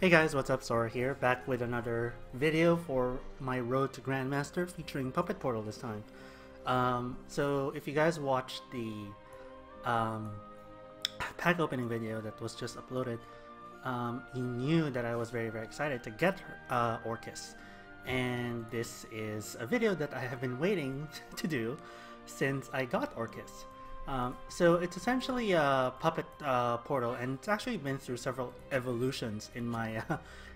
Hey guys, what's up? Sora here, back with another video for my Road to Grandmaster featuring Puppet Portal this time. So if you guys watched the pack opening video that was just uploaded, you knew that I was very excited to get Orchis. And this is a video that I have been waiting to do since I got Orchis. So it's essentially a puppet portal, and it's actually been through several evolutions in my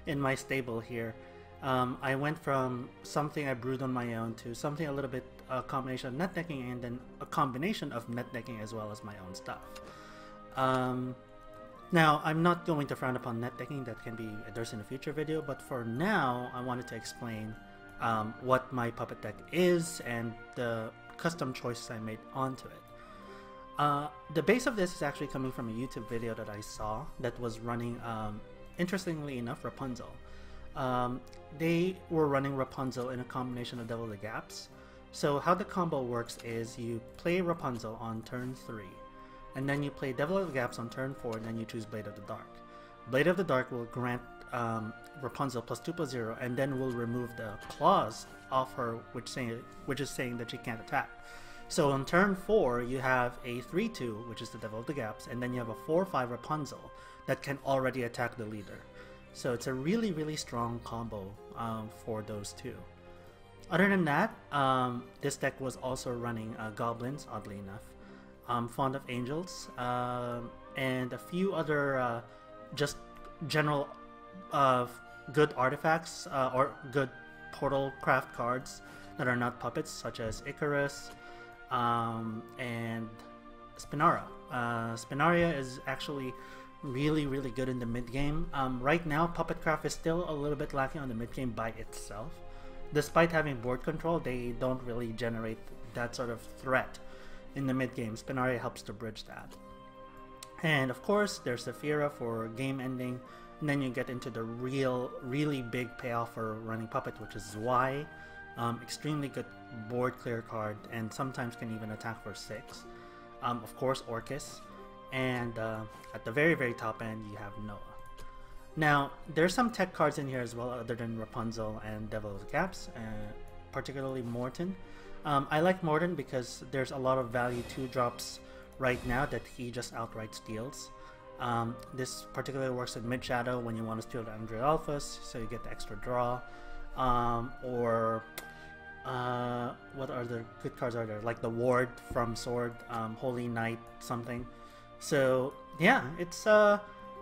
in my stable here. I went from something I brewed on my own to something a little bit a combination of net decking and then a combination of net decking as well as my own stuff. Now I'm not going to frown upon net decking, that can be addressed in a future video, but for now I wanted to explain what my puppet deck is and the custom choices I made onto it. The base of this is actually coming from a YouTube video that I saw that was running, interestingly enough, Rapunzel. They were running Rapunzel in a combination of Devil the Gaps. So how the combo works is you play Rapunzel on turn 3, and then you play Devil of the Gaps on turn 4, and then you choose Blade of the Dark. Blade of the Dark will grant Rapunzel +2/+0, and then will remove the claws off her, which is saying that she can't attack. So on turn 4, you have a 3/2, which is the Devil of the Gaps, and then you have a 4/5 Rapunzel that can already attack the leader. So it's a really strong combo for those two. Other than that, this deck was also running Goblins, oddly enough, Fond of Angels, and a few other just general good artifacts or good portal craft cards that are not puppets, such as Icarus, and Spinara. Spinaria is actually really good in the mid game. Right now, Puppetcraft is still a little bit lacking on the mid game by itself. Despite having board control, they don't really generate that sort of threat in the mid game. Spinaria helps to bridge that. And of course, there's Zephyra for game ending, and then you get into the really big payoff for running Puppet, which is Zwei. Extremely good board clear card, and sometimes can even attack for 6. Of course, Orchis, and at the very top end you have Noah. Now there's some tech cards in here as well other than Rapunzel and Devil of the Gaps, particularly Morton. I like Morton because there's a lot of value 2-drops right now that he just outright steals. This particularly works in mid shadow when you want to steal the Android Alphas, so you get the extra draw. Or what other good cards are there? Like the Ward from Sword, Holy Knight something. So yeah, it's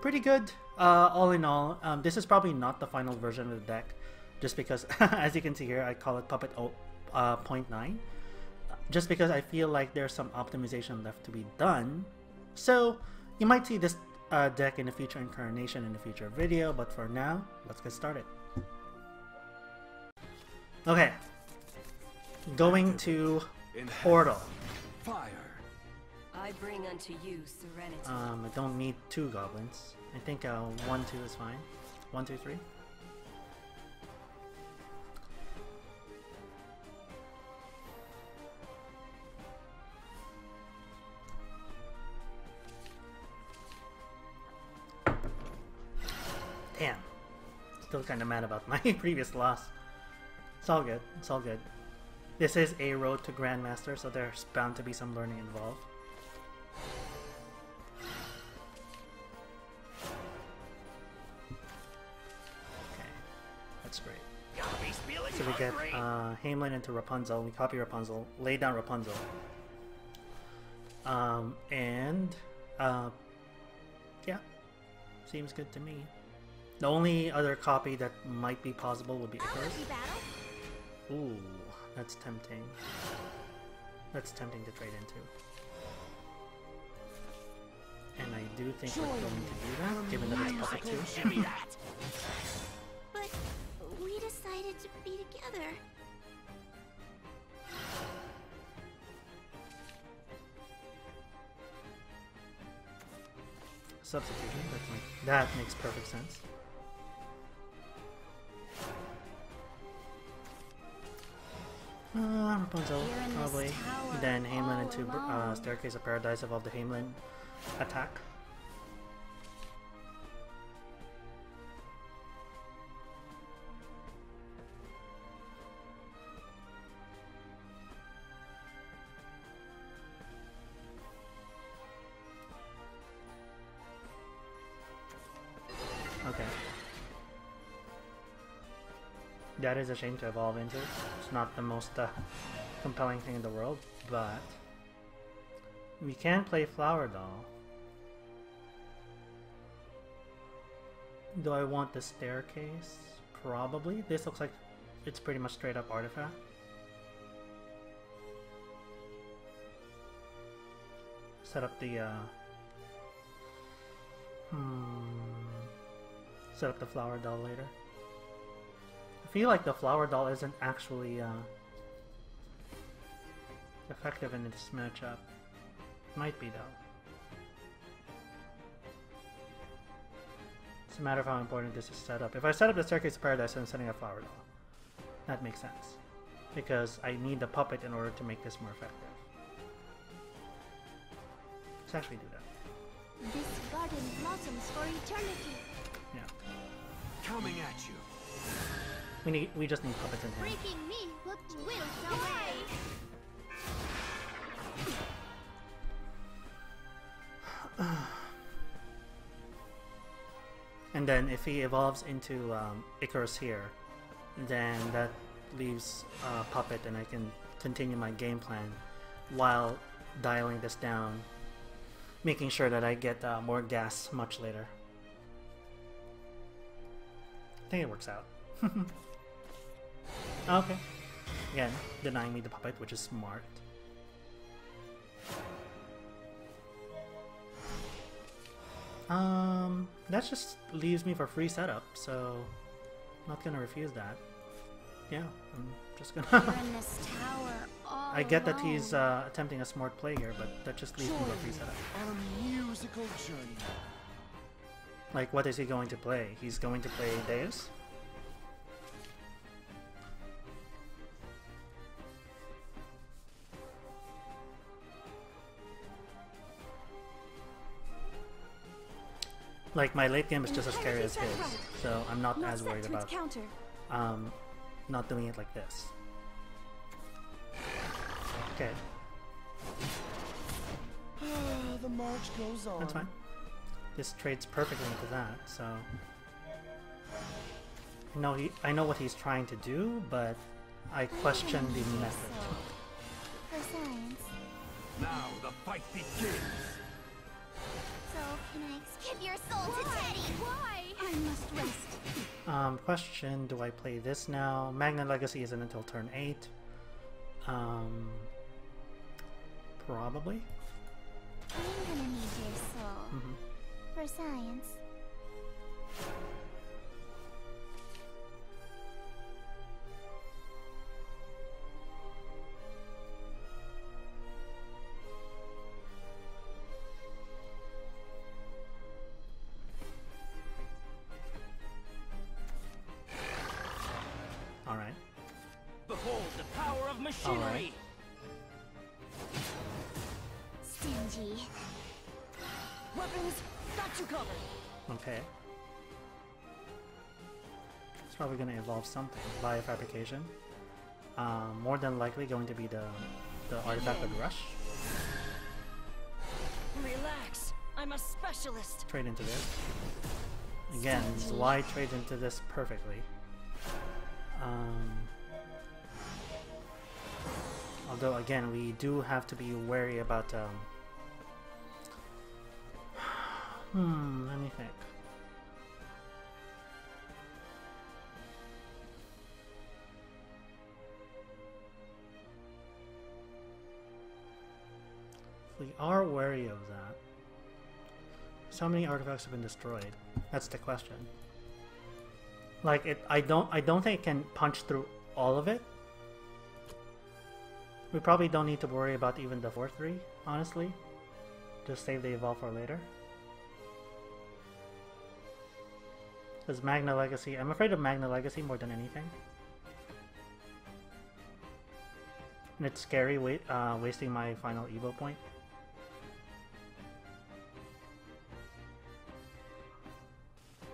pretty good all in all. This is probably not the final version of the deck, just because as you can see here, I call it Puppet 0.9, just because I feel like there's some optimization left to be done. So you might see this deck in a future incarnation in a future video, but for now, let's get started. Okay, going to Portal. Fire. I bring unto you serenity. I don't need 2 goblins. I think 1, 2 is fine. 1, 2, 3. Damn. Still kind of mad about my previous loss. It's all good. It's all good. This is a road to Grandmaster, so there's bound to be some learning involved. Okay, that's great. So we get Hamelin into Rapunzel. We copy Rapunzel, lay down Rapunzel, and yeah, seems good to me. The only other copy that might be possible would be Icarus. Ooh, that's tempting. That's tempting to trade into. And I do think we're going to do that, given that it's Puppet 2. But we decided to be together. Substitution, that makes perfect sense. Rapunzel, probably. Then Hamelin into Staircase of Paradise, evolve the Hamelin attack. Okay. That is a shame to evolve into. It's not the most compelling thing in the world, but we can play Flower Doll. Do I want the staircase? Probably. This looks like it's pretty much straight up artifact. Set up the set up the Flower Doll later. I feel like the Flower Doll isn't actually effective in this matchup. Might be though. It's a matter of how important this is set up. If I set up the Staircase of Paradise and I'm setting a Flower Doll, that makes sense. Because I need the puppet in order to make this more effective. Let's actually do that. This garden blossoms for eternity. Yeah. Coming at you. We just need puppets in hand. Breaking me, what will survive? And then if he evolves into Icarus here, then that leaves Puppet and I can continue my game plan while dialing this down, making sure that I get more gas much later. I think it works out. Okay. Again, denying me the Puppet, which is smart. That just leaves me for free setup, so not gonna refuse that. Yeah, I'm just gonna. You're in this tower all I get that alone. he's attempting a smart play here, but that just leaves me for free setup. On a musical journey. Like, what is he going to play? He's going to play Deus? Like, my late game is just as scary as his, so I'm not as worried about not doing it like this. Okay, The march goes on. that's fine. This trades perfectly into that, so... I know what he's trying to do, but I question the method. For science. Now the fight begins. So can I give your soul to Teddy? Why? I must rest. Question, do I play this now? Magna Legacy isn't until turn 8. Probably. I'm gonna need your soul. For science. Alright. Behold the power of machinery! Alright. Stingy. Weapons, got you covered! Okay. It's probably going to evolve something. Biofabrication. More than likely going to be the artifact with Rush. Relax, I'm a specialist! Trade into this. Again, Y trades into this perfectly. Although again, we do have to be wary about let me think. We are wary of that. So many artifacts have been destroyed. That's the question. Like I don't think it can punch through all of it. We probably don't need to worry about even the 4-3, honestly. Just save the evolve for later. Because Magna Legacy, I'm afraid of Magna Legacy more than anything. And it's scary wasting my final Evo point.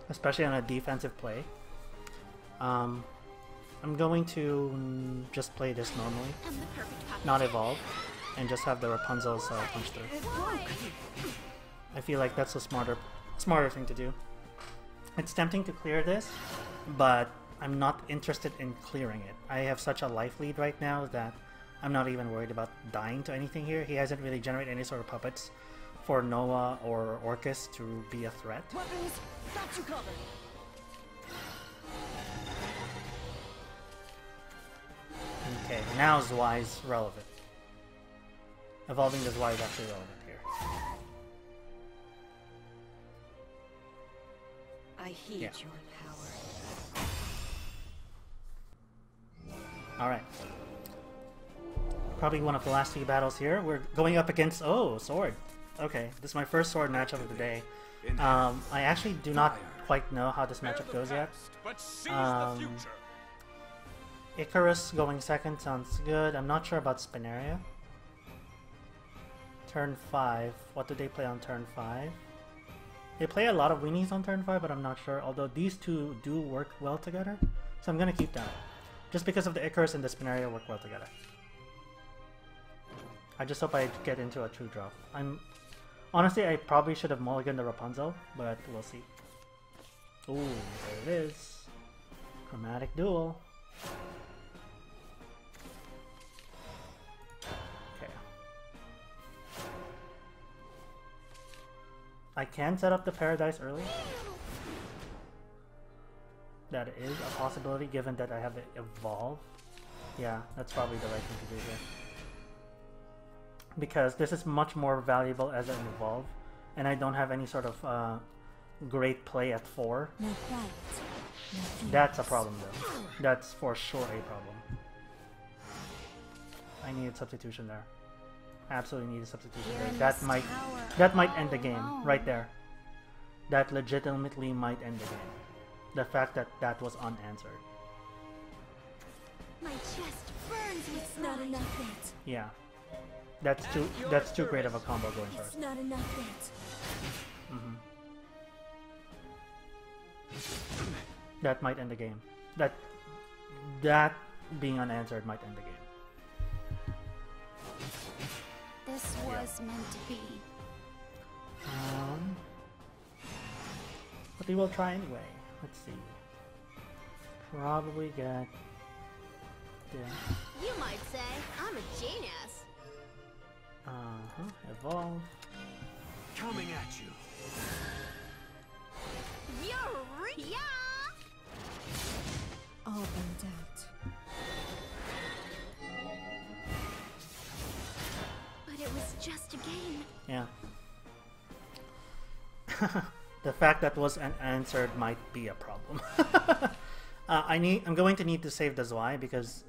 Especially on a defensive play. I'm going to just play this normally, not evolve, and just have the Rapunzel's punch through. I feel like that's a smarter thing to do. It's tempting to clear this, but I'm not interested in clearing it. I have such a life lead right now that I'm not even worried about dying to anything here. He hasn't really generated any sort of puppets for Noah or Orchis to be a threat. Weapons, got you covered. Okay, now Zwei is relevant. Evolving the Zwei is actually relevant here. I heed Yeah. your power. Alright. Probably one of the last few battles here. We're going up against... Oh, sword. Okay, this is my first sword matchup of the day. I actually do not quite know how this matchup goes yet. Icarus going second sounds good. I'm not sure about Spinaria. Turn 5. What do they play on turn 5? They play a lot of weenies on turn 5, but I'm not sure. Although these two do work well together. So I'm going to keep them. Just because of the Icarus and the Spinaria work well together. I just hope I get into a true draw. Honestly, I probably should have mulliganed the Rapunzel, but we'll see. Ooh, there it is. Chromatic Duel. Okay. I can set up the Paradise early. That is a possibility given that I have it evolve. Yeah, that's probably the right thing to do here. Because this is much more valuable as an evolve, and I don't have any sort of great play at 4. No quiet. No That's a problem though. That's for sure a problem. I need substitution there. Absolutely need a substitution there. That might end the game right there. That legitimately might end the game. The fact that that was unanswered. My chest burns with It's not enough yet. Yeah. That's too great of a combo going It's first. not enough yet. That might end the game. That being unanswered might end the game. This was meant to be. But we will try anyway. Let's see. Probably get... Yeah. You might say I'm a genius. Evolve. Coming at you. Yeah. All burnt out. But it was just a game. Yeah. The fact that was unanswered might be a problem. I'm going to need to save the Zwei because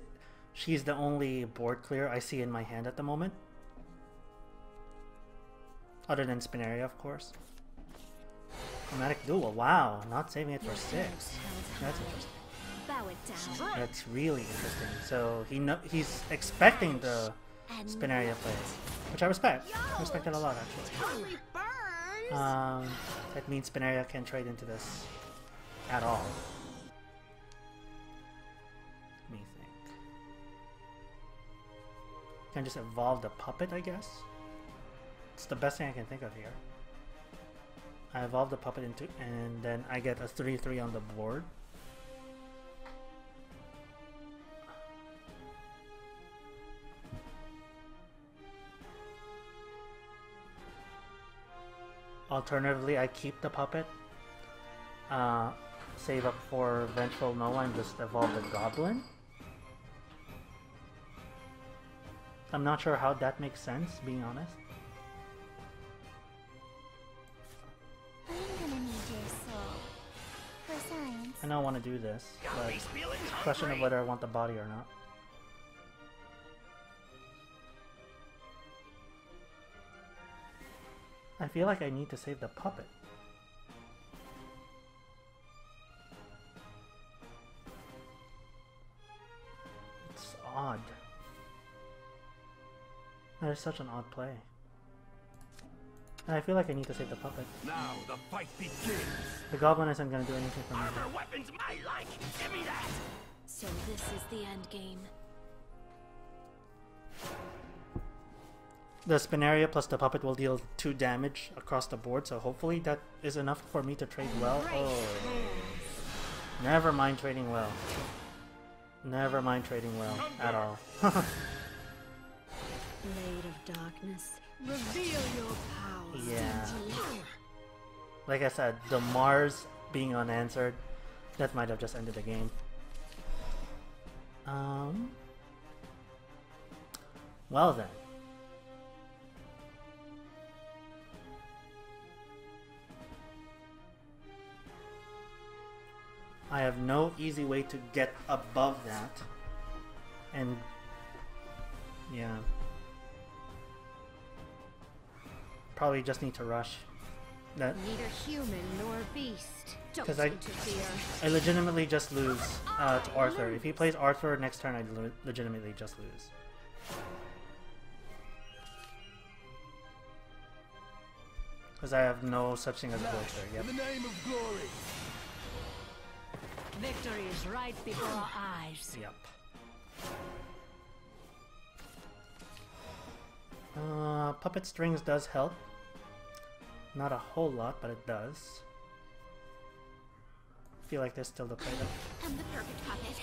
she's the only board clear I see in my hand at the moment. Other than Spinaria, of course. Chromatic Duel, wow, not saving it for 6. That's interesting. Bow it down. That's really interesting. So he's expecting the Spinaria play, which I respect. I respect it a lot, actually. Totally burns. That means Spinaria can't trade into this at all. Let me think. Can just evolve the puppet, I guess? It's the best thing I can think of here. I evolve the puppet into, and then I get a 3/3 on the board. Alternatively, I keep the puppet, save up for Vengeful Noah and just evolve the goblin. I'm not sure how that makes sense, being honest. I'm gonna need your soul for science. I know I want to do this, but it's a question of whether I want the body or not. I feel like I need to save the puppet. It's odd. That is such an odd play. And I feel like I need to save the puppet. Now the fight begins. The goblin isn't going to do anything for me. Armor weapons my like. Give me that. So this is the end game. The Spinaria plus the puppet will deal 2 damage across the board, so hopefully that is enough for me to trade well. Oh, never mind trading well. Never mind trading well at all. Blade of darkness, reveal your powers. Yeah. Like I said, the Mars being unanswered, that might have just ended the game. Well then. I have no easy way to get above that. And yeah. Probably just need to rush. That Neither human nor beast. Don't 'cause interfere. I legitimately just lose to Arthur. If he plays Arthur next turn, I legitimately just lose. Because I have no such thing as a board clear. Yep. In the name of glory. Victory is right before our eyes. Yep. Puppet strings does help. Not a whole lot, but it does. Feel like there's still the play though. I'm the perfect puppet.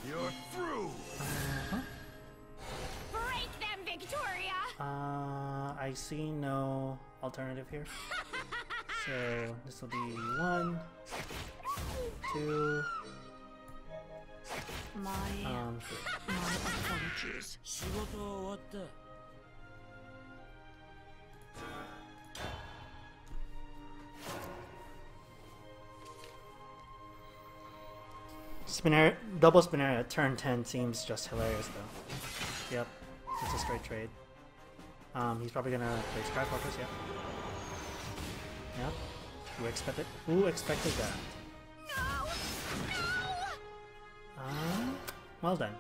You're through. Break them, Victoria! I see no alternative here. So this will be 1, 2. My apologies. Double Spinaria at turn 10 seems just hilarious though. Yep, it's a straight trade. He's probably gonna play Sky Fortress, yep. Yep. Who expected that? No! No! Well done.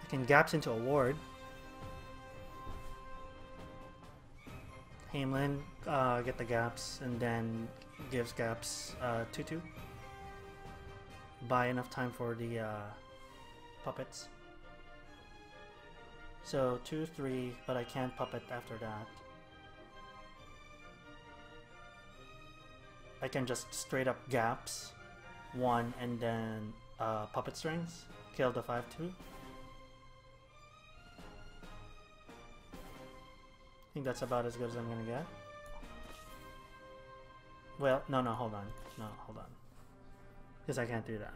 I can gaps into a ward. Hamelin, get the gaps, and then gives gaps 2-2. Buy enough time for the puppets. So 2-3, but I can't puppet after that. I can just straight up gaps 1 and then puppet strings. Kill the 5-2. I think that's about as good as I'm gonna get. Well, no, hold on. No, hold on. Because I can't do that.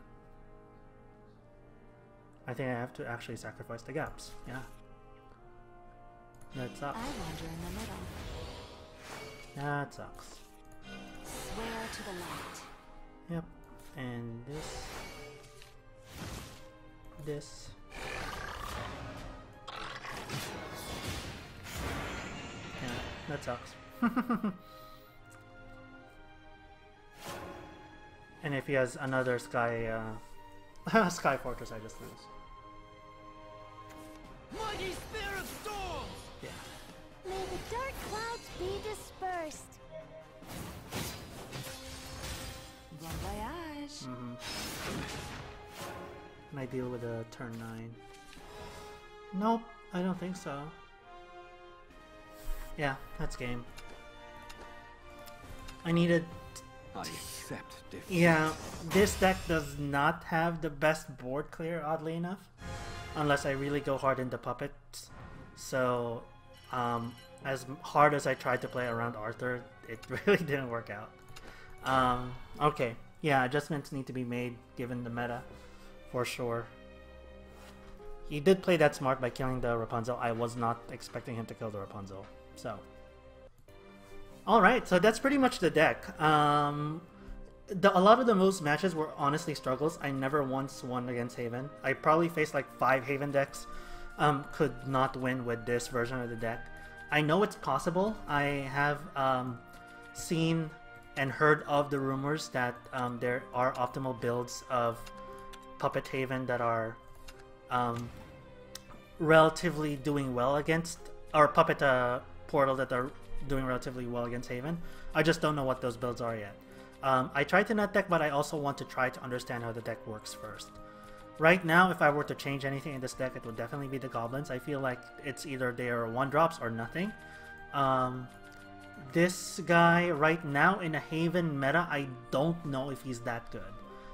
I think I have to actually sacrifice the gaps. Yeah. That sucks. I wander in the middle. That sucks. Swear to the light. Yep. And this. Yeah, that sucks. And if he has another Sky Sky Fortress, I just lose. Mighty spear of storms. Yeah. May the dark clouds be dispersed. Bon voyage. Can I deal with a turn 9? Nope, I don't think so. Yeah, that's game. I needed... I accept defeat. Yeah, this deck does not have the best board clear, oddly enough. Unless I really go hard into puppets. So, as hard as I tried to play around Arthur, it really didn't work out. Okay, yeah, adjustments need to be made given the meta, for sure. He did play that smart by killing the Rapunzel. I was not expecting him to kill the Rapunzel, so. Alright, so that's pretty much the deck. A lot of the most matches were honestly struggles. I never once won against Haven. I probably faced like 5 Haven decks. Could not win with this version of the deck. I know it's possible. I have seen and heard of the rumors that there are optimal builds of Puppet Haven that are relatively doing well against, or Puppet Portal that are doing relatively well against Haven. I just don't know what those builds are yet. I tried to net deck, but I also want to try to understand how the deck works first. Right now, if I were to change anything in this deck, it would definitely be the goblins. I feel like it's either they are 1-drops or nothing. This guy right now in a Haven meta, I don't know if he's that good.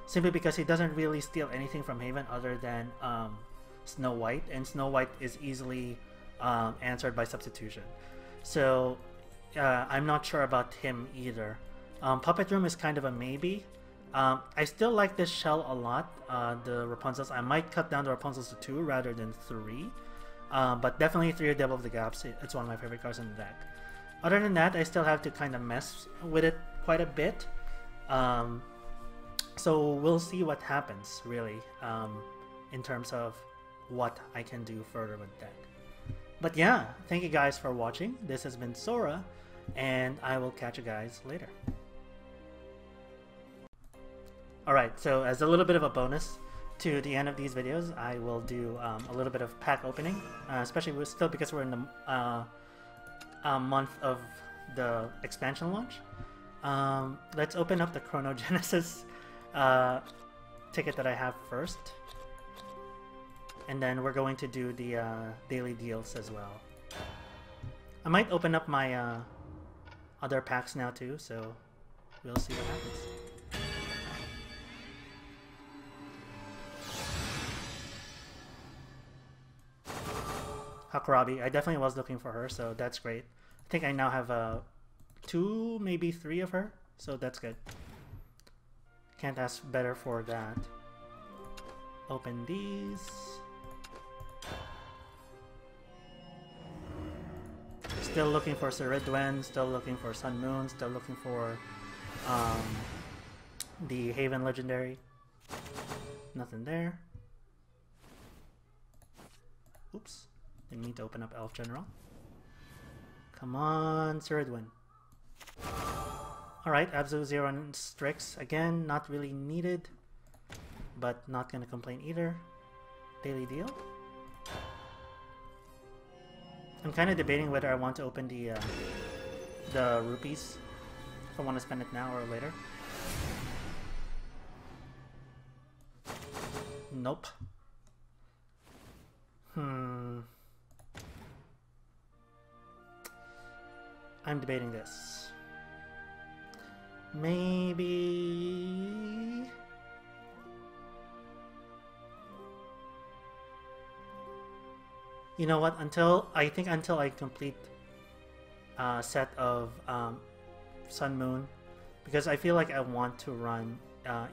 Simply because he doesn't really steal anything from Haven other than Snow White, and Snow White is easily answered by Substitution. So I'm not sure about him either. Puppet Room is kind of a maybe. I still like this shell a lot, the Rapunzels. I might cut down the Rapunzels to 2 rather than 3. But definitely 3 or Devil of the Gaps. It's one of my favorite cards in the deck. Other than that, I still have to kind of mess with it quite a bit. So we'll see what happens, really, in terms of what I can do further with the deck. But yeah, thank you guys for watching. This has been Sora, and I will catch you guys later. Alright, so as a little bit of a bonus to the end of these videos, I will do a little bit of pack opening, especially still because we're in the month of the expansion launch. Let's open up the Chronogenesis ticket that I have first, and then we're going to do the daily deals as well. I might open up my other packs now too, so we'll see what happens. Hakurabি, I definitely was looking for her, so that's great. I think I now have 2, maybe 3 of her, so that's good. Can't ask better for that. Open these. Still looking for Ceridwens, still looking for Sun Moon, still looking for the Haven Legendary. Nothing there. Oops. Didn't mean to open up Elf General. Come on, Ceridwen. Alright, Absolute Zero and Strix. Again, not really needed, but not gonna complain either. Daily deal. I'm kind of debating whether I want to open the rupees. If I want to spend it now or later. Nope. I'm debating this. Maybe... You know what? Until I complete a set of Sun Moon, because I feel like I want to run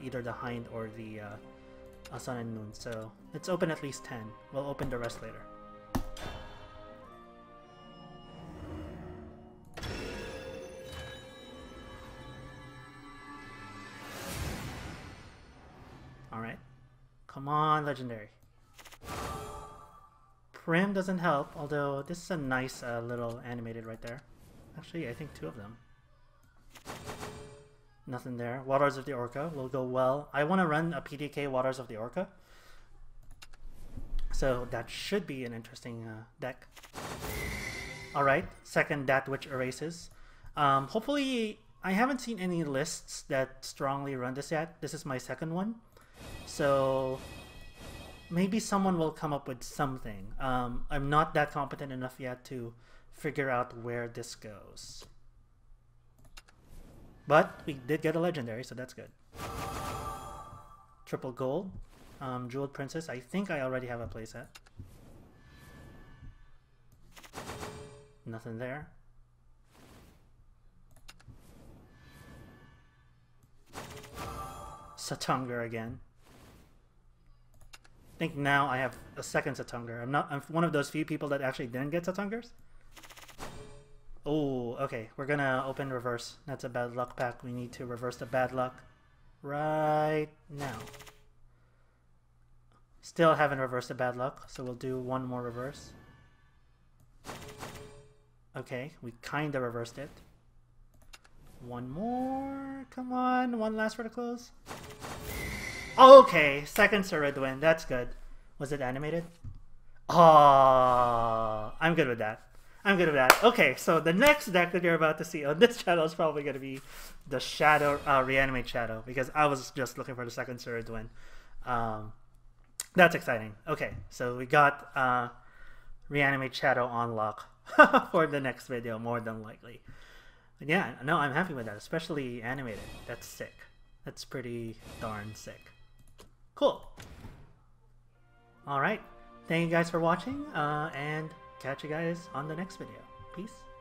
either the Hind or the Sun and Moon. So let's open at least 10. We'll open the rest later. Alright. Come on, Legendary. Prim doesn't help, although this is a nice little animated right there. Actually, I think 2 of them. Nothing there. Waters of the Orca will go well. I want to run a PDK Waters of the Orca. So that should be an interesting deck. Alright, second That Which Erases. Hopefully, I haven't seen any lists that strongly run this yet. This is my second one. So maybe someone will come up with something. I'm not that competent enough yet to figure out where this goes. But we did get a legendary, so that's good. Triple gold. Jeweled Princess. I think I already have a playset. Nothing there. Satungar again. I think now I have a second Satungar. I'm one of those few people that actually didn't get Satungars. Oh, okay. We're gonna open reverse. That's a bad luck pack. We need to reverse the bad luck right now. Still haven't reversed the bad luck, so we'll do one more reverse. Okay, we kinda reversed it. One more. Come on, one last for the close. Okay, second Ceridwen. That's good. Was it animated? Oh, I'm good with that. I'm good with that. Okay, so the next deck that you're about to see on this channel is probably going to be the Shadow, Reanimate Shadow, because I was just looking for the second Ceridwen. That's exciting. Okay, so we got Reanimate Shadow on lock for the next video, more than likely. But yeah, no, I'm happy with that, especially animated. That's sick. That's pretty darn sick. Cool. Alright, thank you guys for watching, and catch you guys on the next video. Peace.